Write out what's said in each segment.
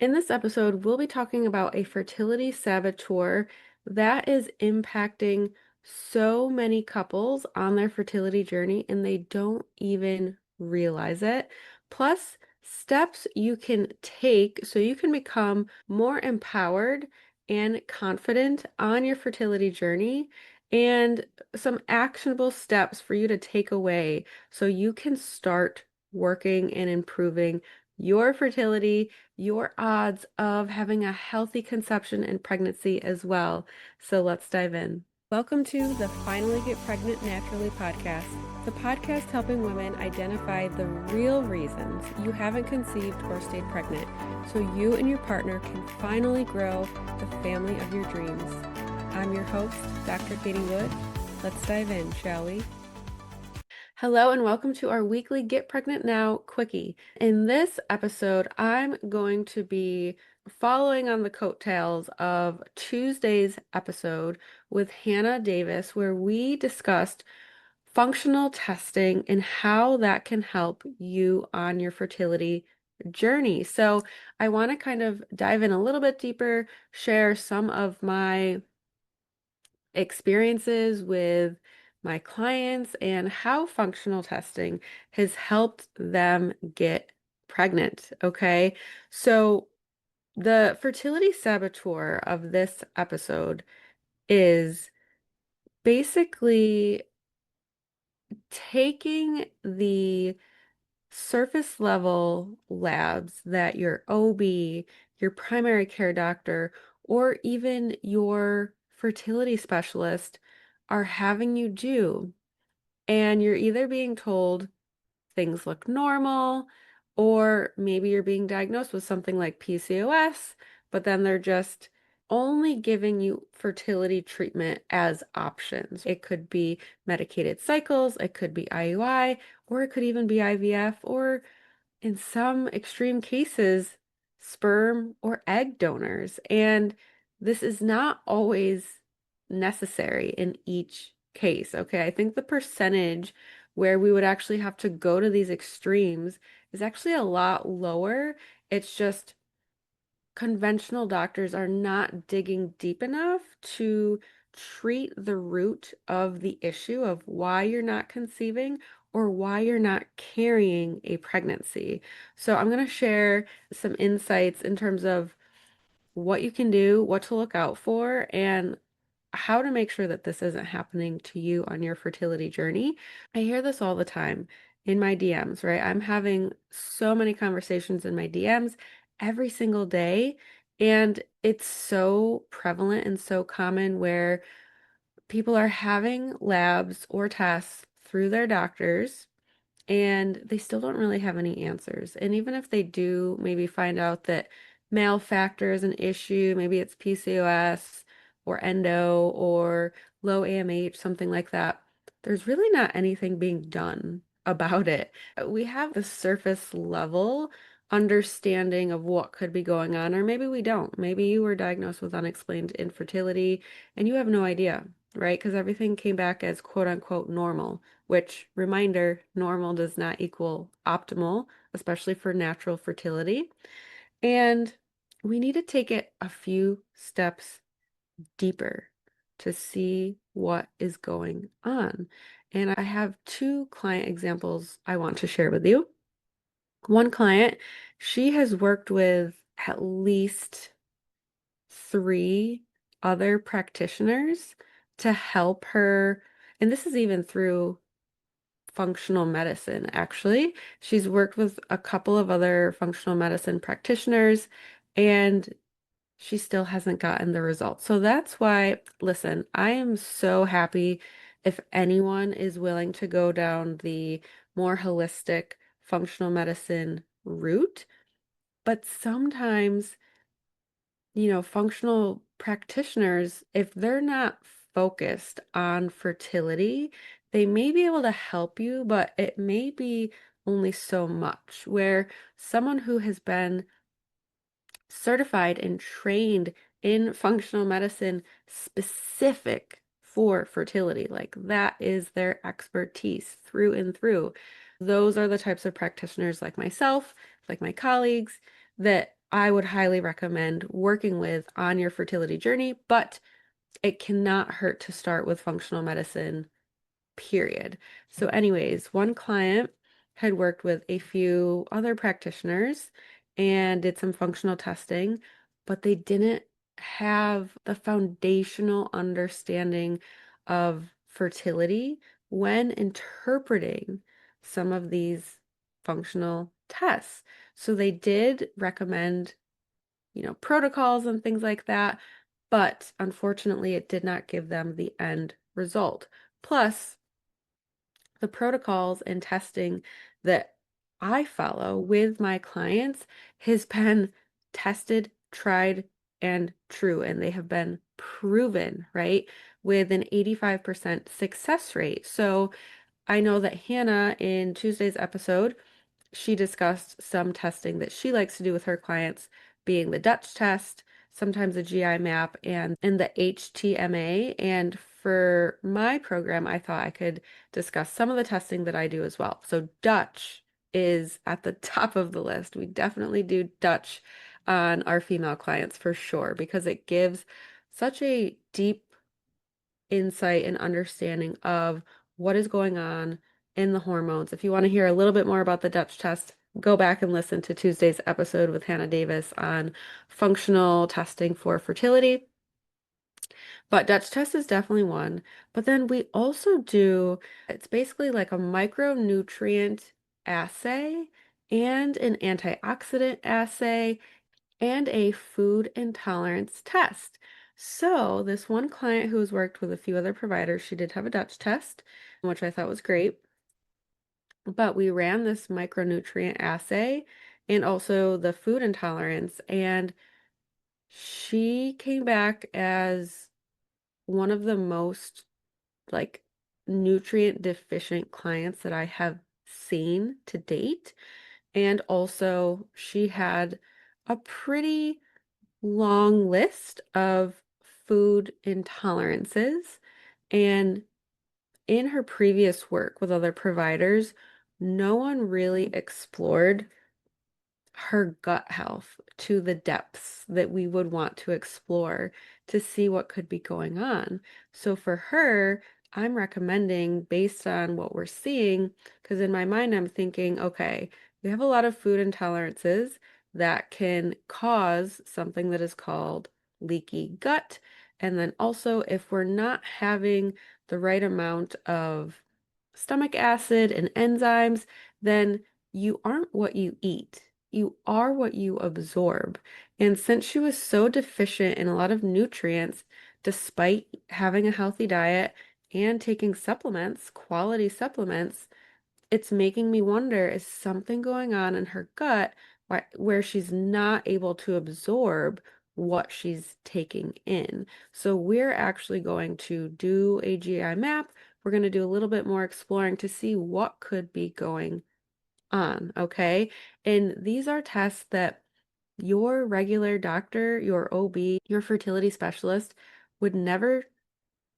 In this episode, we'll be talking about a fertility saboteur that is impacting so many couples on their fertility journey and they don't even realize it. Plus, steps you can take so you can become more empowered and confident on your fertility journey, and some actionable steps for you to take away so you can start working and improving your fertility, your odds of having a healthy conception and pregnancy as well. So let's dive in. Welcome to the Finally Get Pregnant Naturally podcast, the podcast helping women identify the real reasons you haven't conceived or stayed pregnant so you and your partner can finally grow the family of your dreams. I'm your host, Dr. Katie Wood. Let's dive in, shall we? Hello and welcome to our weekly Get Pregnant Now Quickie. In this episode, I'm going to be following on the coattails of Tuesday's episode with Hannah Davis, where we discussed functional testing and how that can help you on your fertility journey. So I want to kind of dive in a little bit deeper, share some of my experiences with my clients and how functional testing has helped them get pregnant. Okay. So the fertility saboteur of this episode is basically taking the surface level labs that your OB, your primary care doctor, or even your fertility specialist are having you do. And you're either being told things look normal, or maybe you're being diagnosed with something like PCOS, but then they're just only giving you fertility treatment as options. It could be medicated cycles, it could be IUI, or it could even be IVF, or in some extreme cases, sperm or egg donors. And this is not always necessary in each case. Okay, I think the percentage where we would actually have to go to these extremes is actually a lot lower. It's just conventional doctors are not digging deep enough to treat the root of the issue of why you're not conceiving or why you're not carrying a pregnancy. So I'm going to share some insights in terms of what you can do, what to look out for, and how to make sure that this isn't happening to you on your fertility journey. I hear this all the time in my DMs, right? I'm having so many conversations in my DMs every single day, and it's so prevalent and so common where people are having labs or tests through their doctors and they still don't really have any answers. And even if they do maybe find out that male factor is an issue, maybe it's PCOS or endo or low AMH, something like that, there's really not anything being done about it. We have the surface level understanding of what could be going on, or maybe we don't. Maybe you were diagnosed with unexplained infertility and you have no idea, right? Because everything came back as quote unquote normal, which, reminder, normal does not equal optimal, especially for natural fertility. And we need to take it a few steps deeper to see what is going on. And I have two client examples I want to share with you. One client, she has worked with at least three other practitioners to help her. And this is even through functional medicine, actually. She's worked with a couple of other functional medicine practitioners, and she still hasn't gotten the results. So that's why, listen, I am so happy if anyone is willing to go down the more holistic functional medicine route. But sometimes, functional practitioners, if they're not focused on fertility, they may be able to help you, but it may be only so much. Where someone who has been certified and trained in functional medicine specific for fertility, like that is their expertise through and through. Those are the types of practitioners like myself, like my colleagues, that I would highly recommend working with on your fertility journey, but it cannot hurt to start with functional medicine, period. So anyways, one client had worked with a few other practitioners and did some functional testing, but they didn't have the foundational understanding of fertility when interpreting some of these functional tests. So they did recommend, protocols and things like that, but unfortunately, it did not give them the end result. Plus, the protocols and testing that I follow with my clients has been tested, tried, and true, and they have been proven, right, with an 85% success rate. So I know that Hannah in Tuesday's episode, she discussed some testing that she likes to do with her clients, being the Dutch test, sometimes a GI map, and the HTMA. And for my program, I thought I could discuss some of the testing that I do as well. So Dutch is at the top of the list. We definitely do Dutch on our female clients for sure, because it gives such a deep insight and understanding of what is going on in the hormones. If you want to hear a little bit more about the Dutch test, go back and listen to Tuesday's episode with Hannah Davis on functional testing for fertility. But Dutch test is definitely one. But then we also do, it's basically like a micronutrient assay and an antioxidant assay and a food intolerance test. So, this one client who has worked with a few other providers, she did have a Dutch test, which I thought was great. But we ran this micronutrient assay and also the food intolerance, and she came back as one of the most like nutrient deficient clients that I have seen to date. And also, she had a pretty long list of food intolerances. And in her previous work with other providers, no one really explored her gut health to the depths that we would want to explore to see what could be going on. So for her, I'm recommending based on what we're seeing, because in my mind, I'm thinking, okay, we have a lot of food intolerances that can cause something that is called leaky gut. And then also, if we're not having the right amount of stomach acid and enzymes, then you aren't what you eat. You are what you absorb. And since she was so deficient in a lot of nutrients, despite having a healthy diet and taking supplements, quality supplements, it's making me wonder, is something going on in her gut where she's not able to absorb what she's taking in? So we're actually going to do a GI map. We're going to do a little bit more exploring to see what could be going on, okay? And these are tests that your regular doctor, your OB, your fertility specialist would never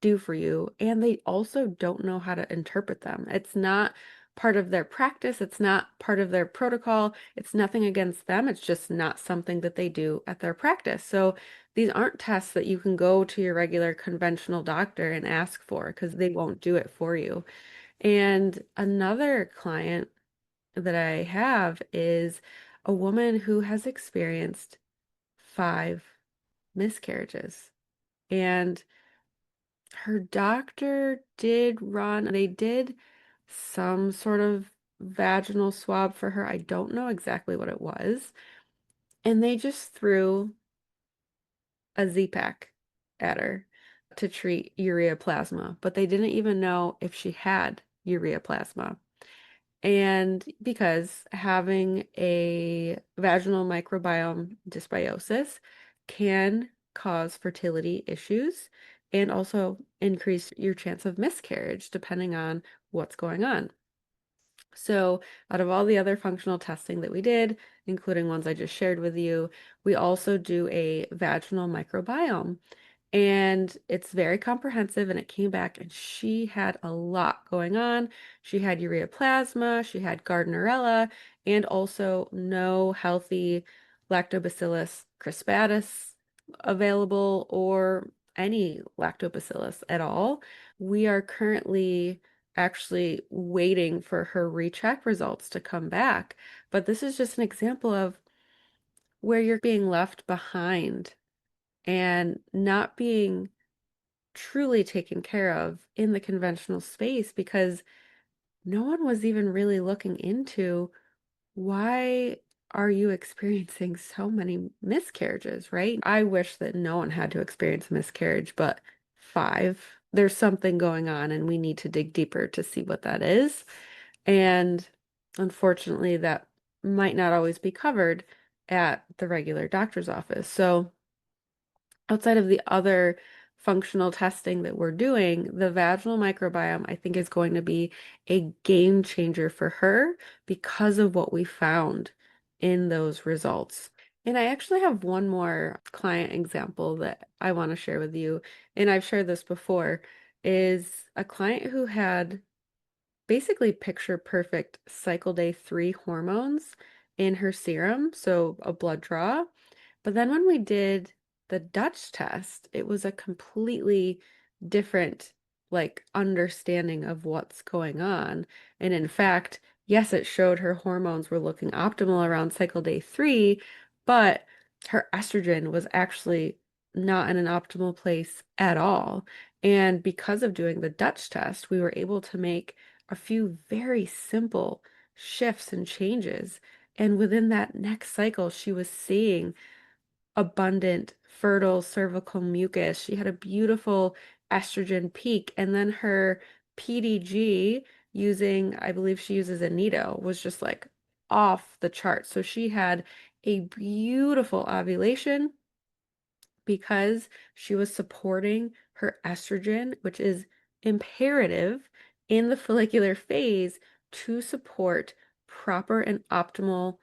do for you, and they also don't know how to interpret them. It's not part of their practice, it's not part of their protocol, it's nothing against them, it's just not something that they do at their practice. So these aren't tests that you can go to your regular conventional doctor and ask for because they won't do it for you. And another client that I have is a woman who has experienced 5 miscarriages. And her doctor they did some sort of vaginal swab for her. I don't know exactly what it was. And they just threw a Z-Pack at her to treat ureaplasma, but they didn't even know if she had ureaplasma. And because having a vaginal microbiome dysbiosis can cause fertility issues and also increase your chance of miscarriage depending on what's going on. So, out of all the other functional testing that we did, including ones I just shared with you, we also do a vaginal microbiome. And it's very comprehensive, and it came back, and she had a lot going on. She had ureaplasma, she had Gardnerella, and also no healthy Lactobacillus crispatus available or any lactobacillus at all. We are currently actually waiting for her recheck results to come back. But this is just an example of where you're being left behind and not being truly taken care of in the conventional space because no one was even really looking into why are you experiencing so many miscarriages, right? I wish that no one had to experience a miscarriage, but five, there's something going on and we need to dig deeper to see what that is. And unfortunately, that might not always be covered at the regular doctor's office. So outside of the other functional testing that we're doing, the vaginal microbiome, I think, is going to be a game changer for her because of what we found in those results. And I actually have one more client example that I want to share with you, and I've shared this before, is a client who had basically picture perfect cycle day 3 hormones in her serum, so a blood draw. But then when we did the Dutch test, it was a completely different, like, understanding of what's going on. And in fact, yes, it showed her hormones were looking optimal around cycle day 3, but her estrogen was actually not in an optimal place at all. And because of doing the Dutch test, we were able to make a few very simple shifts and changes. And within that next cycle, she was seeing abundant, fertile cervical mucus. She had a beautiful estrogen peak. And then her PDG using, I believe she uses a needle, was just like off the chart. So she had a beautiful ovulation because she was supporting her estrogen, which is imperative in the follicular phase to support proper and optimal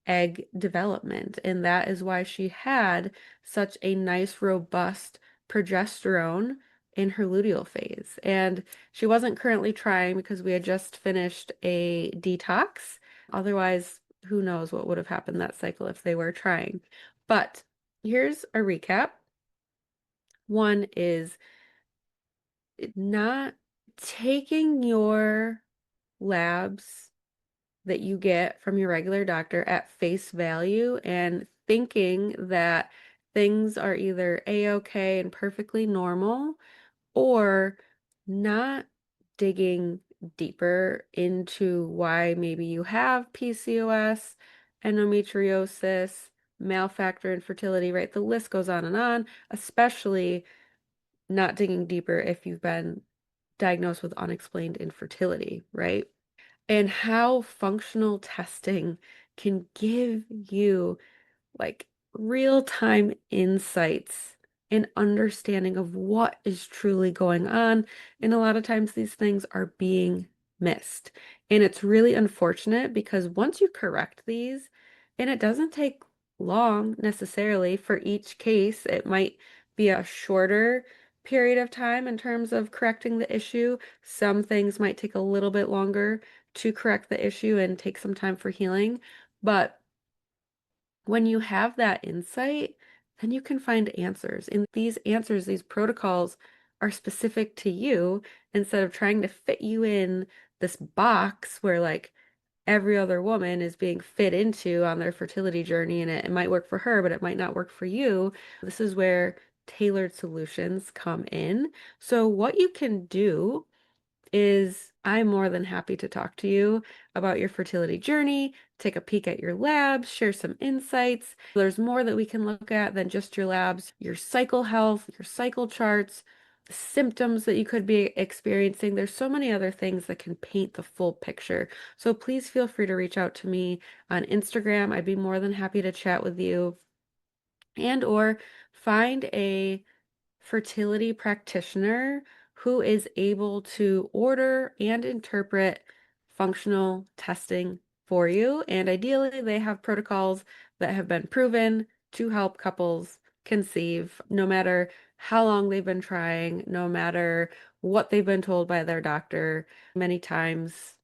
egg development. And that is why she had such a nice, robust progesterone in her luteal phase. And she wasn't currently trying because we had just finished a detox. Otherwise, who knows what would have happened that cycle if they were trying. But here's a recap. One is not taking your labs that you get from your regular doctor at face value and thinking that things are either a-okay and perfectly normal or not digging deeper into why maybe you have PCOS, endometriosis, male factor infertility, right? The list goes on, especially not digging deeper if you've been diagnosed with unexplained infertility, right? And how functional testing can give you like real-time insights and understanding of what is truly going on. And a lot of times these things are being missed. And it's really unfortunate because once you correct these, and it doesn't take long necessarily for each case, it might be a shorter period of time in terms of correcting the issue. Some things might take a little bit longer to correct the issue and take some time for healing. But when you have that insight, then you can find answers. And these answers, these protocols are specific to you instead of trying to fit you in this box where like every other woman is being fit into on their fertility journey and it might work for her, but it might not work for you. This is where tailored solutions come in. So what you can do is I'm more than happy to talk to you about your fertility journey, take a peek at your labs, share some insights. There's more that we can look at than just your labs, your cycle health, your cycle charts, symptoms that you could be experiencing. There's so many other things that can paint the full picture. So please feel free to reach out to me on Instagram. I'd be more than happy to chat with you and or find a fertility practitioner who is able to order and interpret functional testing for you. And ideally, they have protocols that have been proven to help couples conceive, no matter how long they've been trying, no matter what they've been told by their doctor. Many times,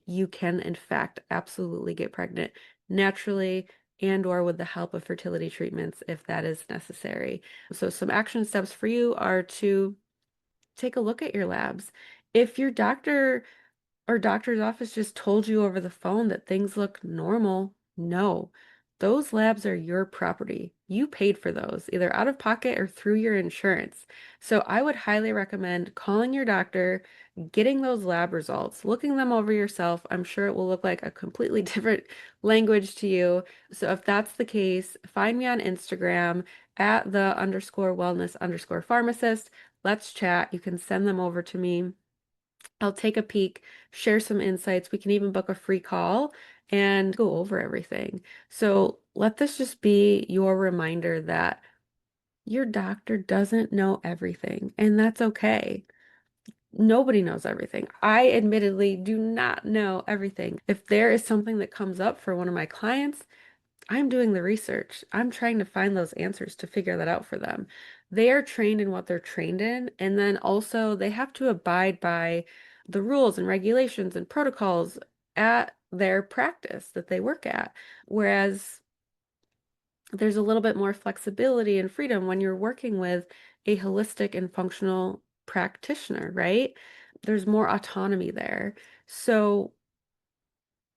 you can, in fact, absolutely get pregnant naturally and or with the help of fertility treatments if that is necessary. So some action steps for you are to take a look at your labs. If your doctor or doctor's office just told you over the phone that things look normal, no. Those labs are your property. You paid for those, either out of pocket or through your insurance. So I would highly recommend calling your doctor, getting those lab results, looking them over yourself. I'm sure it will look like a completely different language to you. So if that's the case, find me on Instagram at the_wellness_pharmacist. Let's chat. You can send them over to me. I'll take a peek, share some insights. We can even book a free call and go over everything. So let this just be your reminder that your doctor doesn't know everything, and that's okay. Nobody knows everything. I admittedly do not know everything. If there is something that comes up for one of my clients, I'm doing the research. I'm trying to find those answers to figure that out for them. They are trained in what they're trained in, and then also they have to abide by the rules and regulations and protocols at their practice that they work at. Whereas there's a little bit more flexibility and freedom when you're working with a holistic and functional practitioner, right? There's more autonomy there. So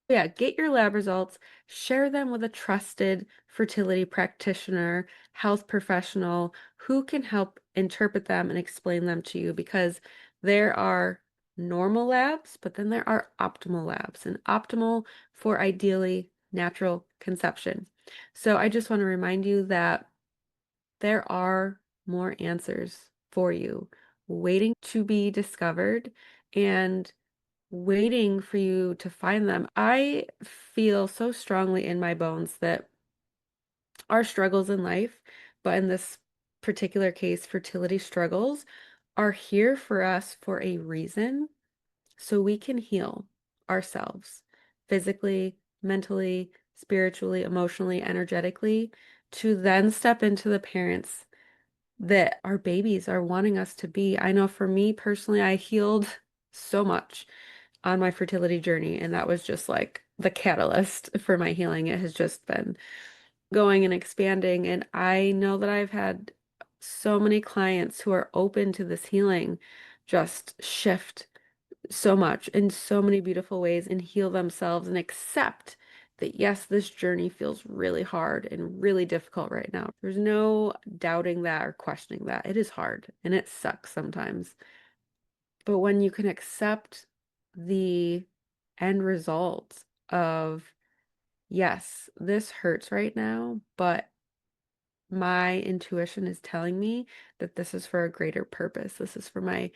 yeah, get your lab results, share them with a trusted fertility practitioner, health professional who can help interpret them and explain them to you, because there are normal labs, but then there are optimal labs, and optimal for ideally natural conception. So I just want to remind you that there are more answers for you waiting to be discovered and waiting for you to find them. I feel so strongly in my bones that our struggles in life, but in this particular case, fertility struggles, are here for us for a reason, so we can heal ourselves physically, mentally, spiritually, emotionally, energetically, to then step into the parents that our babies are wanting us to be. I know for me personally, I healed so much on my fertility journey, and that was just like the catalyst for my healing. It has just been going and expanding, and I know that I've had so many clients who are open to this healing just shift so much in so many beautiful ways and heal themselves and accept that yes, this journey feels really hard and really difficult right now. There's no doubting that or questioning that. It is hard and it sucks sometimes. But when you can accept the end result of, yes, this hurts right now, but my intuition is telling me that this is for a greater purpose. This is for my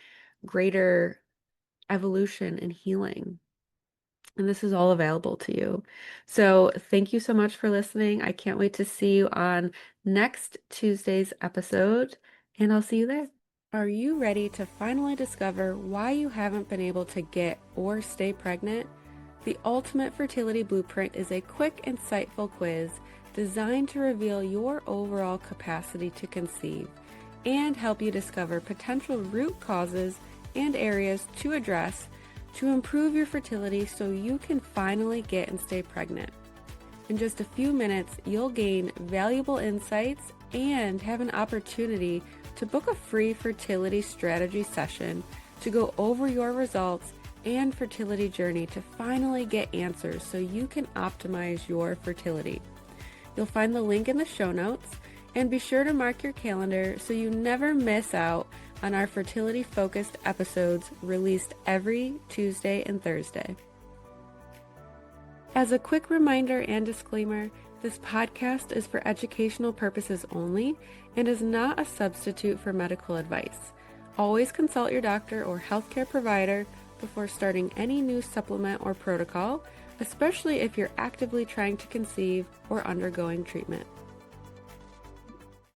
greater evolution and healing. And this is all available to you. So thank you so much for listening. I can't wait to see you on next Tuesday's episode, and I'll see you there. Are you ready to finally discover why you haven't been able to get or stay pregnant? The Ultimate Fertility Blueprint is a quick, insightful quiz designed to reveal your overall capacity to conceive and help you discover potential root causes and areas to address to improve your fertility so you can finally get and stay pregnant. In just a few minutes, you'll gain valuable insights and have an opportunity to book a free fertility strategy session to go over your results and fertility journey to finally get answers so you can optimize your fertility. You'll find the link in the show notes, and be sure to mark your calendar so you never miss out on our fertility-focused episodes released every Tuesday and Thursday. As a quick reminder and disclaimer, this podcast is for educational purposes only and is not a substitute for medical advice. Always consult your doctor or healthcare provider before starting any new supplement or protocol, especially if you're actively trying to conceive or undergoing treatment.